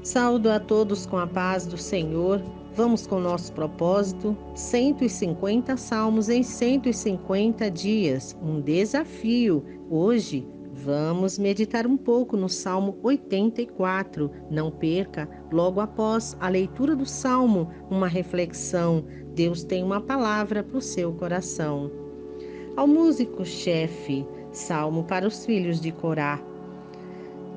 Saúdo a todos com a paz do Senhor. Vamos com o nosso propósito. 150 salmos em 150 dias. Um desafio. Hoje vamos meditar um pouco no Salmo 84. Não perca, logo após a leitura do Salmo, uma reflexão. Deus tem uma palavra para o seu coração. Ao músico-chefe, Salmo para os filhos de Corá.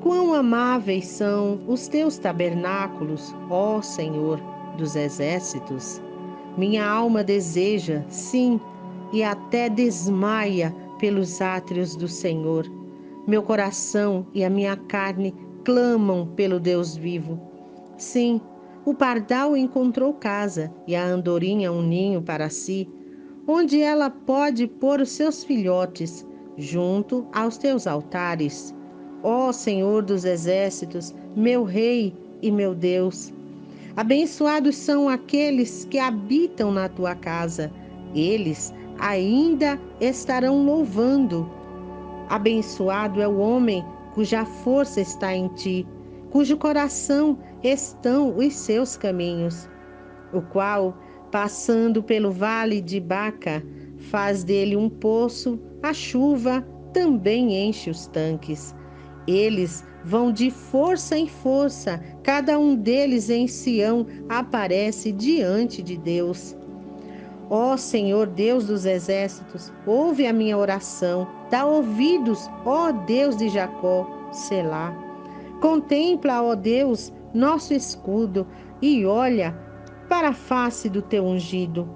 Quão amáveis são os teus tabernáculos, ó Senhor dos exércitos! Minha alma deseja, sim, e até desmaia pelos átrios do Senhor. Meu coração e a minha carne clamam pelo Deus vivo. Sim, o pardal encontrou casa e a andorinha um ninho para si, onde ela pode pôr os seus filhotes, junto aos teus altares. Ó Senhor dos exércitos, meu Rei e meu Deus, abençoados são aqueles que habitam na tua casa, eles ainda estarão louvando. Abençoado é o homem cuja força está em ti, cujo coração estão os seus caminhos, o qual, passando pelo vale de Baca, faz dele um poço, a chuva também enche os tanques. Eles vão de força em força, cada um deles em Sião aparece diante de Deus. Ó Senhor Deus dos exércitos, ouve a minha oração, dá ouvidos, ó Deus de Jacó, Selá. Contempla, ó Deus, nosso escudo e olha para a face do teu ungido.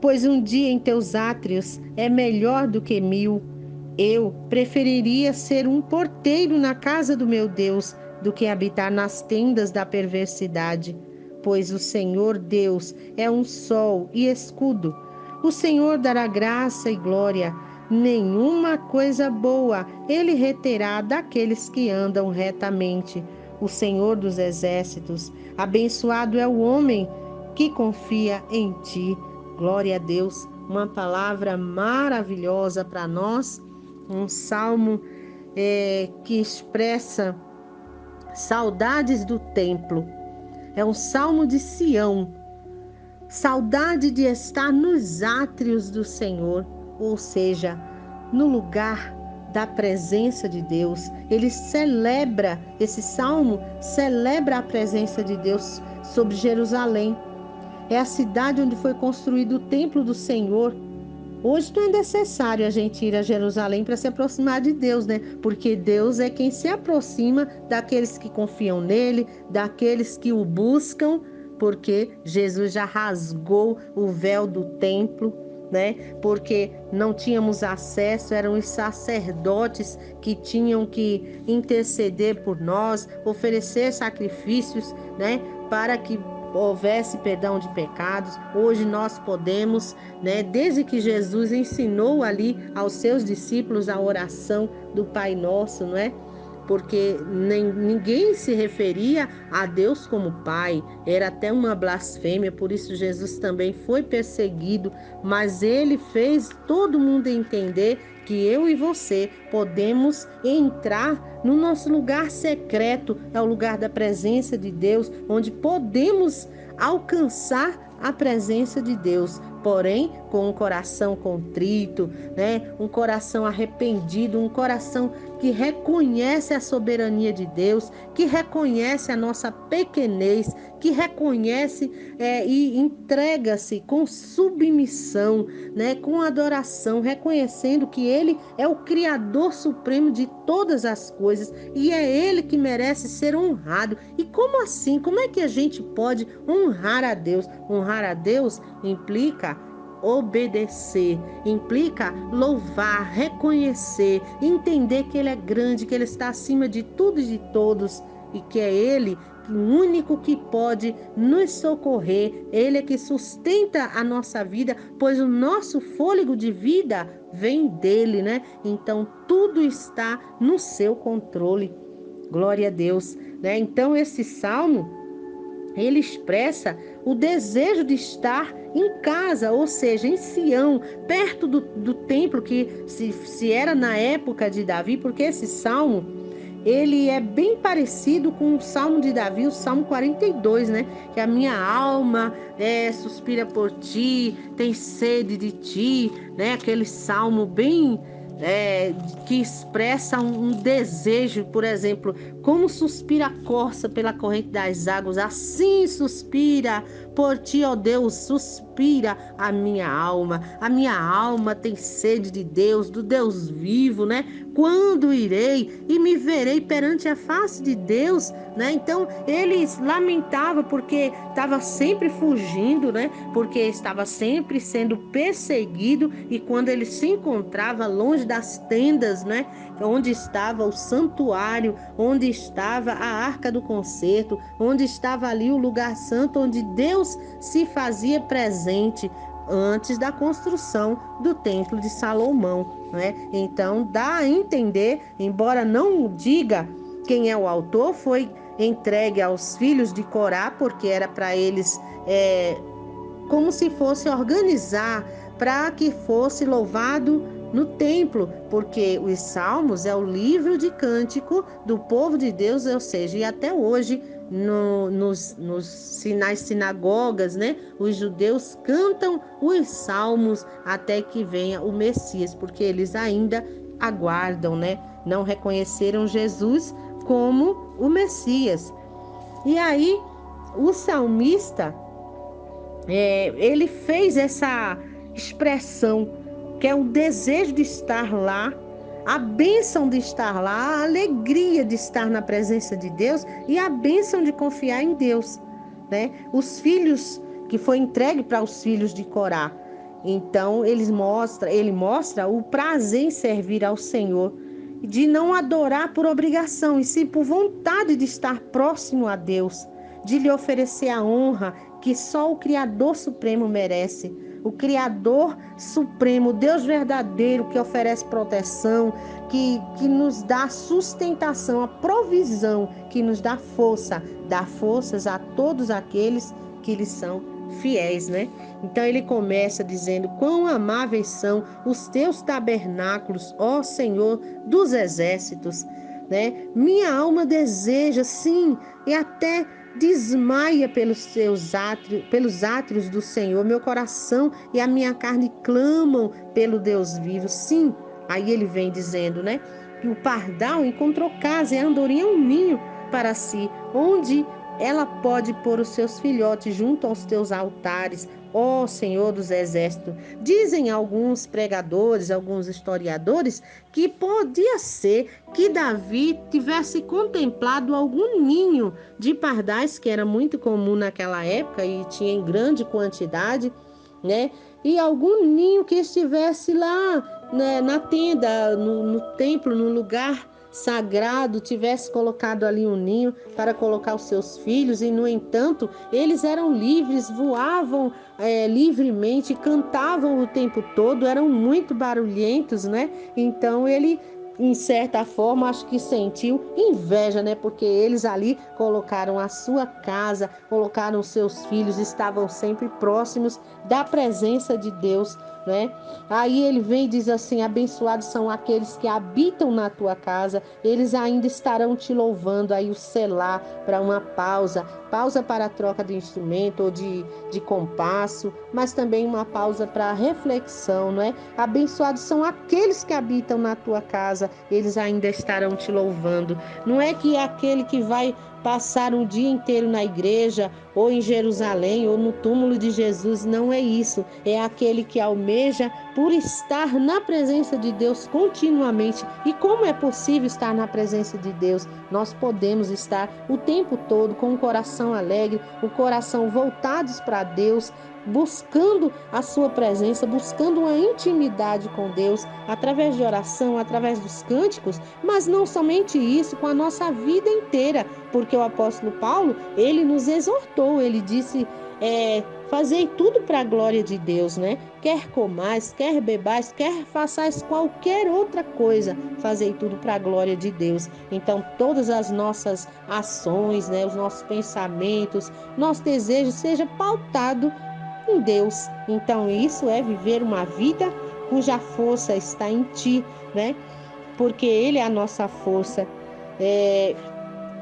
Pois um dia em teus átrios é melhor do que 1000. Eu preferiria ser um porteiro na casa do meu Deus do que habitar nas tendas da perversidade, pois o Senhor Deus é um sol e escudo. O Senhor dará graça e glória. Nenhuma coisa boa ele reterá daqueles que andam retamente. O Senhor dos exércitos, abençoado é o homem que confia em ti. Glória a Deus. Uma palavra maravilhosa para nós. Um salmo que expressa saudades do templo. É um salmo de Sião. Saudade de estar nos átrios do Senhor, ou seja, no lugar da presença de Deus. Ele celebra, esse salmo celebra a presença de Deus sobre Jerusalém. É a cidade onde foi construído o templo do Senhor. Hoje não é necessário a gente ir a Jerusalém para se aproximar de Deus, né? Porque Deus é quem se aproxima daqueles que confiam nele, daqueles que o buscam, porque Jesus já rasgou o véu do templo, né? Porque não tínhamos acesso, eram os sacerdotes que tinham que interceder por nós, oferecer sacrifícios, né? Para que houvesse perdão de pecados. Hoje nós podemos, né, desde que Jesus ensinou ali aos seus discípulos a oração do Pai Nosso, não é? Porque ninguém se referia a Deus como Pai, era até uma blasfêmia, por isso Jesus também foi perseguido, mas ele fez todo mundo entender que eu e você podemos entrar no nosso lugar secreto, é o lugar da presença de Deus, onde podemos alcançar a presença de Deus, porém com um coração contrito, né? Um coração arrependido, um coração que reconhece a soberania de Deus, que reconhece a nossa pequenez, que reconhece e entrega-se com submissão, né? Com adoração, reconhecendo que Ele é o Criador supremo de todas as coisas e é Ele que merece ser honrado. E como assim? Como é que a gente pode honrar a Deus? Honrar a Deus implica obedecer, implica louvar, reconhecer, entender que Ele é grande, que Ele está acima de tudo e de todos e que é Ele o único que pode nos socorrer. Ele é que sustenta a nossa vida, pois o nosso fôlego de vida vem dele, né? Então tudo está no seu controle. Glória a Deus, né? Então esse salmo ele expressa o desejo de estar em casa, ou seja, em Sião, perto do templo que se era na época de Davi, porque esse salmo ele é bem parecido com o Salmo de Davi, o Salmo 42, né? Que a minha alma suspira por ti, tem sede de ti, né? Aquele salmo bem que expressa um desejo, por exemplo, como suspira a corça pela corrente das águas, assim suspira por ti, ó Deus, suspira a minha alma. A minha alma tem sede de Deus, do Deus vivo, né? Quando irei e me verei perante a face de Deus, né? Então ele lamentava porque estava sempre fugindo, né? Porque estava sempre sendo perseguido, e quando ele se encontrava longe das tendas, né? Onde estava o santuário, onde estava a arca do concerto, onde estava ali o lugar santo, onde Deus se fazia presente antes da construção do templo de Salomão, né? Então dá a entender, embora não diga quem é o autor, foi entregue aos filhos de Corá, porque era para eles como se fosse organizar para que fosse louvado no templo, porque os Salmos é o livro de cântico do povo de Deus, ou seja, e até hoje nas sinagogas, né, os judeus cantam os Salmos até que venha o Messias, porque eles ainda aguardam, né, não reconheceram Jesus como o Messias. E aí o salmista ele fez essa expressão, que é o desejo de estar lá, a bênção de estar lá, a alegria de estar na presença de Deus e a bênção de confiar em Deus, né? Os filhos que foi entregue para os filhos de Corá. Então ele mostra o prazer em servir ao Senhor, de não adorar por obrigação, e sim por vontade de estar próximo a Deus, de lhe oferecer a honra que só o Criador Supremo merece. O Criador Supremo, Deus verdadeiro, que oferece proteção, que nos dá sustentação, a provisão, que nos dá força, dá forças a todos aqueles que lhe são fiéis, né? Então ele começa dizendo: quão amáveis são os teus tabernáculos, ó Senhor dos exércitos, né? Minha alma deseja, sim, e até desmaia pelos átrios do Senhor. Meu coração e a minha carne clamam pelo Deus vivo. Sim, aí ele vem dizendo, né? Que o pardal encontrou casa e a andorinha um ninho para si, onde ela pode pôr os seus filhotes junto aos teus altares, ó Senhor dos exércitos. Dizem alguns pregadores, alguns historiadores, que podia ser que Davi tivesse contemplado algum ninho de pardais, que era muito comum naquela época e tinha em grande quantidade, né? E algum ninho que estivesse lá, né, na tenda, no templo, no lugar sagrado, tivesse colocado ali um ninho para colocar os seus filhos, e no entanto eles eram livres, voavam livremente, cantavam o tempo todo, eram muito barulhentos, né? Então ele, em certa forma, acho que sentiu inveja, né? Porque eles ali colocaram a sua casa, colocaram os seus filhos, estavam sempre próximos da presença de Deus, né? Aí ele vem e diz assim: abençoados são aqueles que habitam na tua casa, eles ainda estarão te louvando. Aí o selá, para uma pausa para a troca de instrumento ou de compasso, mas também uma pausa para reflexão, não é? Abençoados são aqueles que habitam na tua casa, eles ainda estarão te louvando. Não é que aquele que vai passar um dia inteiro na igreja ou em Jerusalém ou no túmulo de Jesus, não é isso. É aquele que almeja por estar na presença de Deus continuamente. E como é possível estar na presença de Deus? Nós podemos estar o tempo todo com o coração alegre, o coração voltados para Deus, buscando a sua presença, buscando uma intimidade com Deus, através de oração, através dos cânticos, mas não somente isso, com a nossa vida inteira, porque o apóstolo Paulo, ele nos exortou, ele disse, fazei tudo para a glória de Deus, né? Quer comais, quer bebais, quer façais qualquer outra coisa, fazei tudo para a glória de Deus. Então, todas as nossas ações, né, os nossos pensamentos, nosso desejo seja pautado em Deus. Então, isso é viver uma vida cuja força está em ti, né? Porque Ele é a nossa força.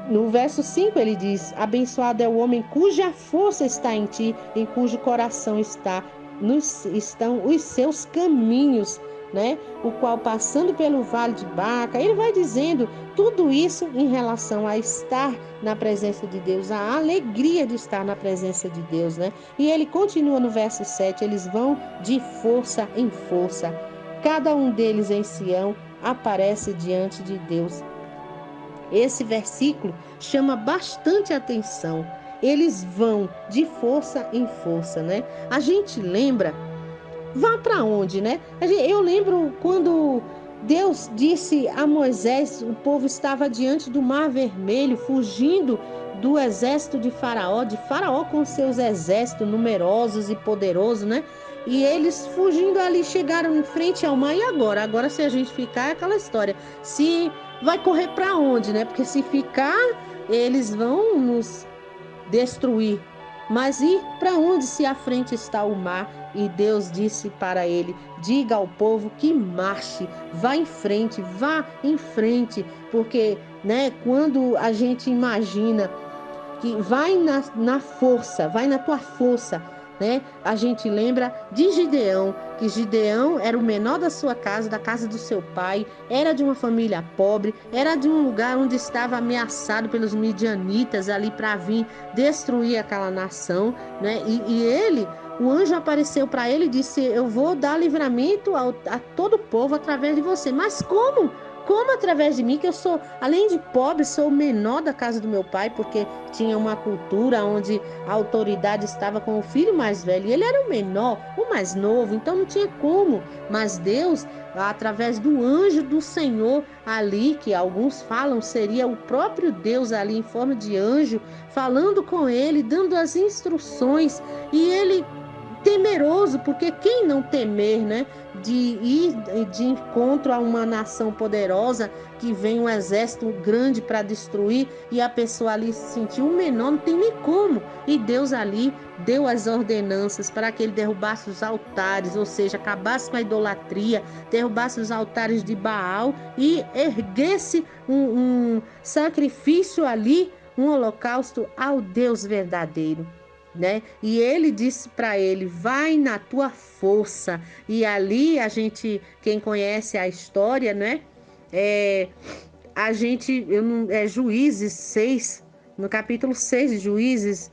No verso 5 ele diz: abençoado é o homem cuja força está em ti, em cujo coração estão os seus caminhos, né? O qual passando pelo vale de Baca, ele vai dizendo tudo isso em relação a estar na presença de Deus, a alegria de estar na presença de Deus, né? E ele continua no verso 7, eles vão de força em força. Cada um deles em Sião aparece diante de Deus. Esse versículo chama bastante atenção. Eles vão de força em força, né? A gente lembra, vá para onde, né? Eu lembro quando Deus disse a Moisés, o povo estava diante do Mar Vermelho, fugindo do exército de Faraó com seus exércitos numerosos e poderosos, né? E eles fugindo ali chegaram em frente ao mar. E agora? Agora, se a gente ficar, é aquela história. Se vai correr para onde, né? Porque se ficar, eles vão nos destruir. Mas ir para onde se à frente está o mar? E Deus disse para ele: diga ao povo que marche, vá em frente, porque, né, quando a gente imagina que vai na força, vai na tua força, né? A gente lembra de Gideão, que Gideão era o menor da sua casa, da casa do seu pai, era de uma família pobre, era de um lugar onde estava ameaçado pelos midianitas ali para vir destruir aquela nação, né? E ele, o anjo apareceu para ele e disse: eu vou dar livramento a todo o povo através de você. Mas como? Como através de mim, que eu sou, além de pobre, sou o menor da casa do meu pai, porque tinha uma cultura onde a autoridade estava com o filho mais velho, e ele era o menor, o mais novo, então não tinha como. Mas Deus, através do anjo do Senhor ali, que alguns falam seria o próprio Deus ali em forma de anjo, falando com ele, dando as instruções, e ele temeroso, porque quem não temer, né, de ir de encontro a uma nação poderosa que vem um exército grande para destruir e a pessoa ali se sentiu um menor, não tem nem como. E Deus ali deu as ordenanças para que ele derrubasse os altares, ou seja, acabasse com a idolatria, derrubasse os altares de Baal e erguesse um sacrifício ali, um holocausto ao Deus verdadeiro, né? E ele disse para ele: vai na tua força. E ali a gente, quem conhece a história, né? A gente, Juízes 6, no capítulo 6 de Juízes,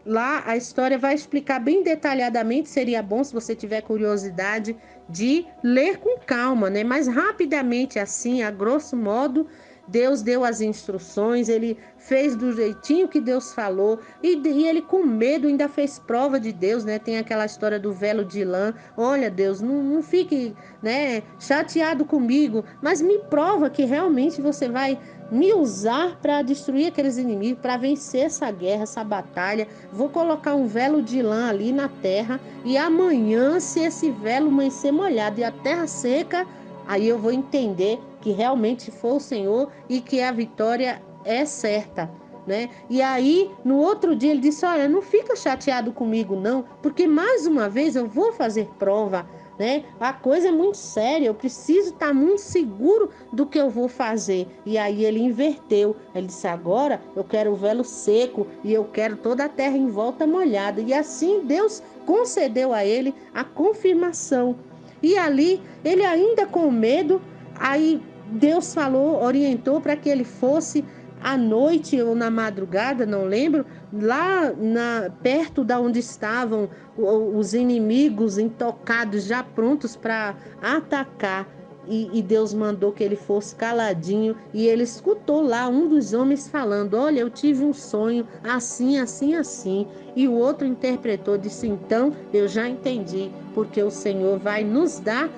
lá a história vai explicar bem detalhadamente. Seria bom, se você tiver curiosidade, de ler com calma, né? Mas rapidamente, assim, a grosso modo, Deus deu as instruções, ele fez do jeitinho que Deus falou, e ele com medo ainda fez prova de Deus, né? Tem aquela história do velo de lã. Olha, Deus, não fique, né, chateado comigo, mas me prova que realmente você vai me usar para destruir aqueles inimigos, para vencer essa guerra, essa batalha. Vou colocar um velo de lã ali na terra, e amanhã, se esse velo amanhecer molhado e a terra seca, aí eu vou entender que realmente foi o Senhor e que a vitória é certa, né? E aí, no outro dia, ele disse: olha, não fica chateado comigo, não, porque mais uma vez eu vou fazer prova, né? A coisa é muito séria, eu preciso estar muito seguro do que eu vou fazer. E aí ele inverteu, ele disse: agora eu quero o velo seco e eu quero toda a terra em volta molhada. E assim Deus concedeu a ele a confirmação. E ali, ele ainda com medo, aí Deus falou, orientou para que ele fosse à noite ou na madrugada, não lembro, lá perto da onde estavam os inimigos intocados, já prontos para atacar. E Deus mandou que ele fosse caladinho, e ele escutou lá um dos homens falando: olha, eu tive um sonho assim, assim, assim. E o outro interpretou, disse: então eu já entendi, porque o Senhor vai nos dar,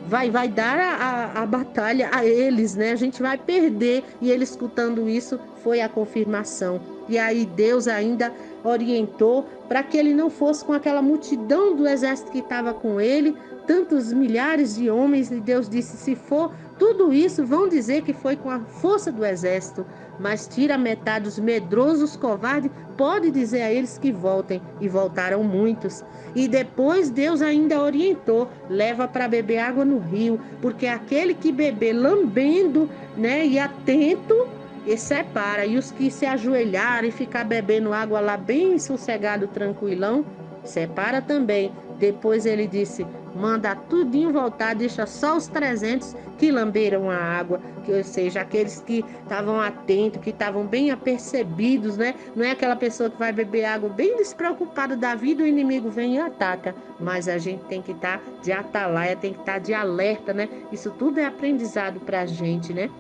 vai dar a batalha a eles, né? A gente vai perder. E ele, escutando isso, foi a confirmação. E aí Deus ainda orientou para que ele não fosse com aquela multidão do exército que estava com ele, tantos milhares de homens, e Deus disse: se for tudo isso, vão dizer que foi com a força do exército, mas tira metade, os medrosos, covardes, pode dizer a eles que voltem. E voltaram muitos. E depois Deus ainda orientou: leva para beber água no rio, porque aquele que beber lambendo, né, e atento, e separa. E os que se ajoelharem e ficar bebendo água lá bem sossegado, tranquilão, separa também. Depois ele disse: manda tudinho voltar, deixa só os 300 que lamberam a água, que, ou seja, aqueles que estavam atentos, que estavam bem apercebidos, né? Não é aquela pessoa que vai beber água bem despreocupada da vida, o inimigo vem e ataca. Mas a gente tem que estar de atalaia, tem que estar de alerta, né? Isso tudo é aprendizado pra gente, né?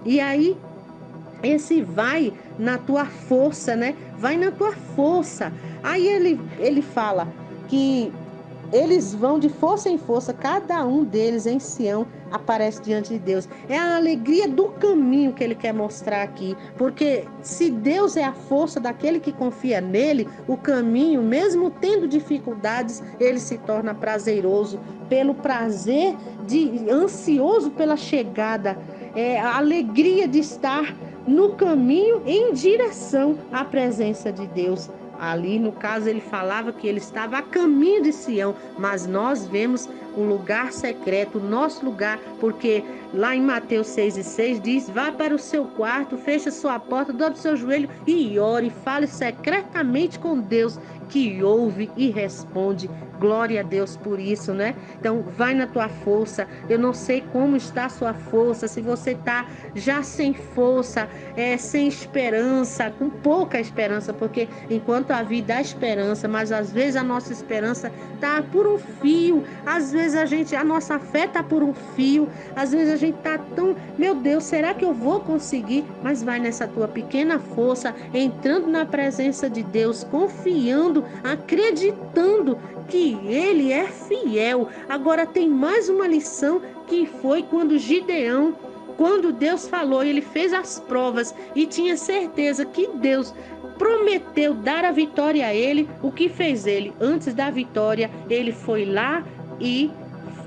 E aí, esse vai na tua força, né? Vai na tua força. Aí ele fala que eles vão de força em força, cada um deles em Sião aparece diante de Deus. É a alegria do caminho que ele quer mostrar aqui, porque se Deus é a força daquele que confia nele, o caminho, mesmo tendo dificuldades, ele se torna prazeroso, pelo prazer ansioso pela chegada, a alegria de estar no caminho em direção à presença de Deus. Ali, no caso, ele falava que ele estava a caminho de Sião, mas nós vemos um lugar secreto, o nosso lugar, porque lá em Mateus 6:6 diz: vá para o seu quarto, feche sua porta, dobre seu joelho e ore, fale secretamente com Deus, que ouve e responde. Glória a Deus por isso, né? Então, vai na tua força. Eu não sei como está a sua força, se você está já sem força, sem esperança, com pouca esperança, porque enquanto a vida dá esperança, mas às vezes a nossa esperança está por um fio, às vezes a nossa fé está por um fio, às vezes a gente está tão, meu Deus, será que eu vou conseguir? Mas vai nessa tua pequena força, entrando na presença de Deus, confiando, acreditando que Ele é fiel. Agora tem mais uma lição, que foi quando Gideão, quando Deus falou, ele fez as provas e tinha certeza que Deus prometeu dar a vitória a ele. O que fez ele? Antes da vitória, ele foi lá e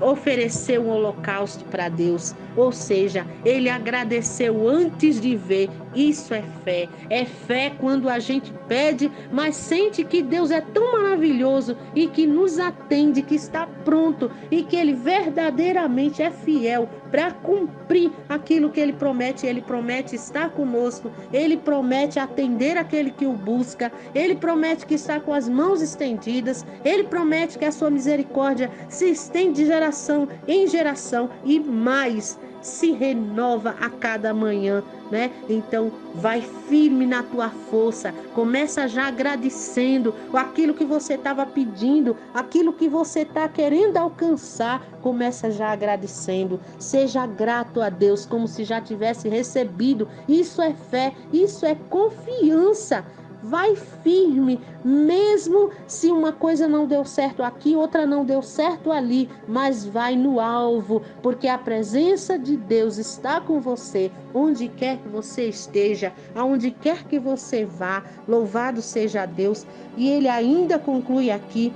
ofereceu um holocausto para Deus, ou seja, ele agradeceu antes de ver. Isso é fé. É fé quando a gente pede, mas sente que Deus é tão maravilhoso e que nos atende, que está pronto e que ele verdadeiramente é fiel para cumprir aquilo que ele promete. Ele promete estar conosco, ele promete atender aquele que o busca, ele promete que está com as mãos estendidas, ele promete que a sua misericórdia se estende de geração em geração e mais, se renova a cada manhã, né? Então vai firme na tua força, começa já agradecendo aquilo que você estava pedindo, aquilo que você está querendo alcançar, começa já agradecendo, seja grato a Deus como se já tivesse recebido. Isso é fé, isso é confiança. Vai firme, mesmo se uma coisa não deu certo aqui, outra não deu certo ali, mas vai no alvo, porque a presença de Deus está com você, onde quer que você esteja, aonde quer que você vá. Louvado seja Deus. E ele ainda conclui aqui,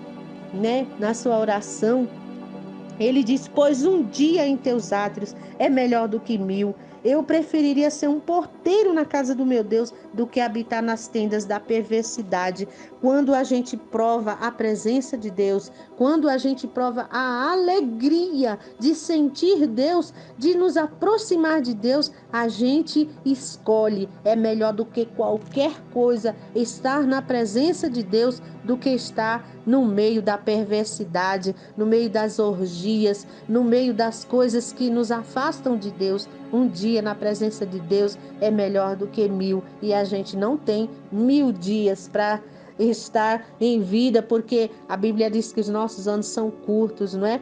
né, na sua oração, ele diz: pois um dia em teus átrios é melhor do que 1000. Eu preferiria ser um porteiro na casa do meu Deus do que habitar nas tendas da perversidade. Quando a gente prova a presença de Deus, quando a gente prova a alegria de sentir Deus, de nos aproximar de Deus, a gente escolhe. É melhor do que qualquer coisa estar na presença de Deus do que estar no meio da perversidade, no meio das orgias, no meio das coisas que nos afastam de Deus. Um dia na presença de Deus é melhor do que 1000, e a gente não tem 1000 dias para estar em vida, porque a Bíblia diz que os nossos anos são curtos, não é?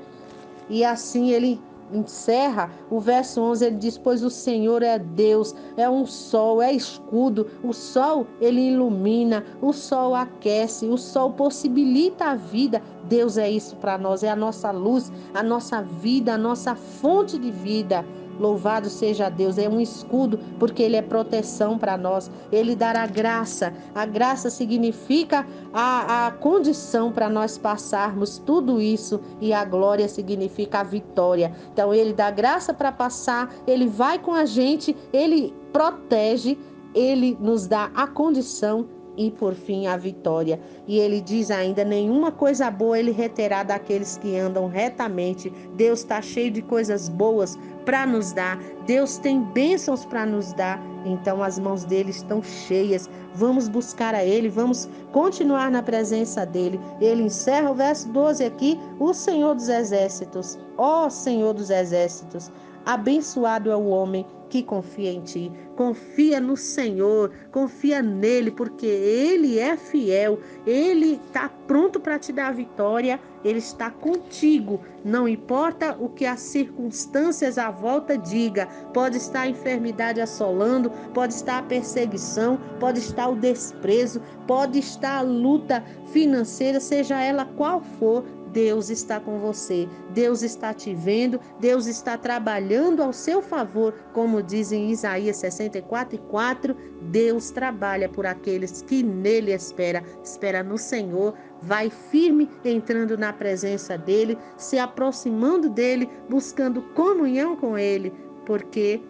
E assim ele encerra o verso 11, ele diz: pois o Senhor é Deus, é um sol, é escudo. O sol, ele ilumina, o sol aquece, o sol possibilita a vida. Deus é isso para nós, é a nossa luz, a nossa vida, a nossa fonte de vida. Louvado seja Deus, é um escudo, porque Ele é proteção para nós. Ele dará graça. A graça significa a condição para nós passarmos tudo isso, e a glória significa a vitória. Então, Ele dá graça para passar, Ele vai com a gente, Ele protege, Ele nos dá a condição e, por fim, a vitória. E ele diz ainda: nenhuma coisa boa ele reterá daqueles que andam retamente. Deus está cheio de coisas boas para nos dar. Deus tem bênçãos para nos dar. Então as mãos dele estão cheias. Vamos buscar a ele, vamos continuar na presença dele. Ele encerra o verso 12 aqui: o Senhor dos Exércitos, ó Senhor dos Exércitos, abençoado é o homem que confia em ti. Confia no Senhor, confia nele, porque ele é fiel, ele está pronto para te dar a vitória, ele está contigo. Não importa o que as circunstâncias à volta diga, pode estar a enfermidade assolando, pode estar a perseguição, pode estar o desprezo, pode estar a luta financeira, seja ela qual for, Deus está com você, Deus está te vendo, Deus está trabalhando ao seu favor, como diz em Isaías 64:4, Deus trabalha por aqueles que nele espera no Senhor, vai firme entrando na presença dele, se aproximando dele, buscando comunhão com ele, porque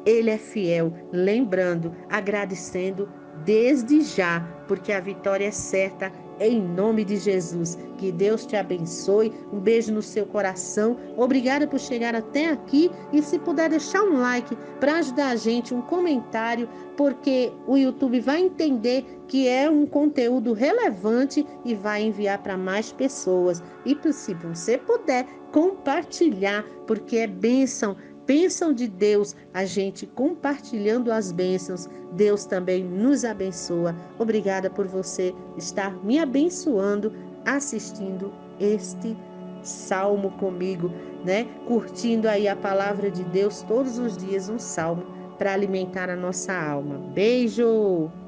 ele é fiel, lembrando, agradecendo desde já, porque a vitória é certa. Em nome de Jesus, que Deus te abençoe, um beijo no seu coração, obrigada por chegar até aqui, e se puder deixar um like para ajudar a gente, um comentário, porque o YouTube vai entender que é um conteúdo relevante e vai enviar para mais pessoas. E se você puder compartilhar, porque é bênção de Deus, a gente compartilhando as bênçãos, Deus também nos abençoa. Obrigada por você estar me abençoando, assistindo este salmo comigo, né? Curtindo aí a palavra de Deus todos os dias, um salmo para alimentar a nossa alma. Beijo!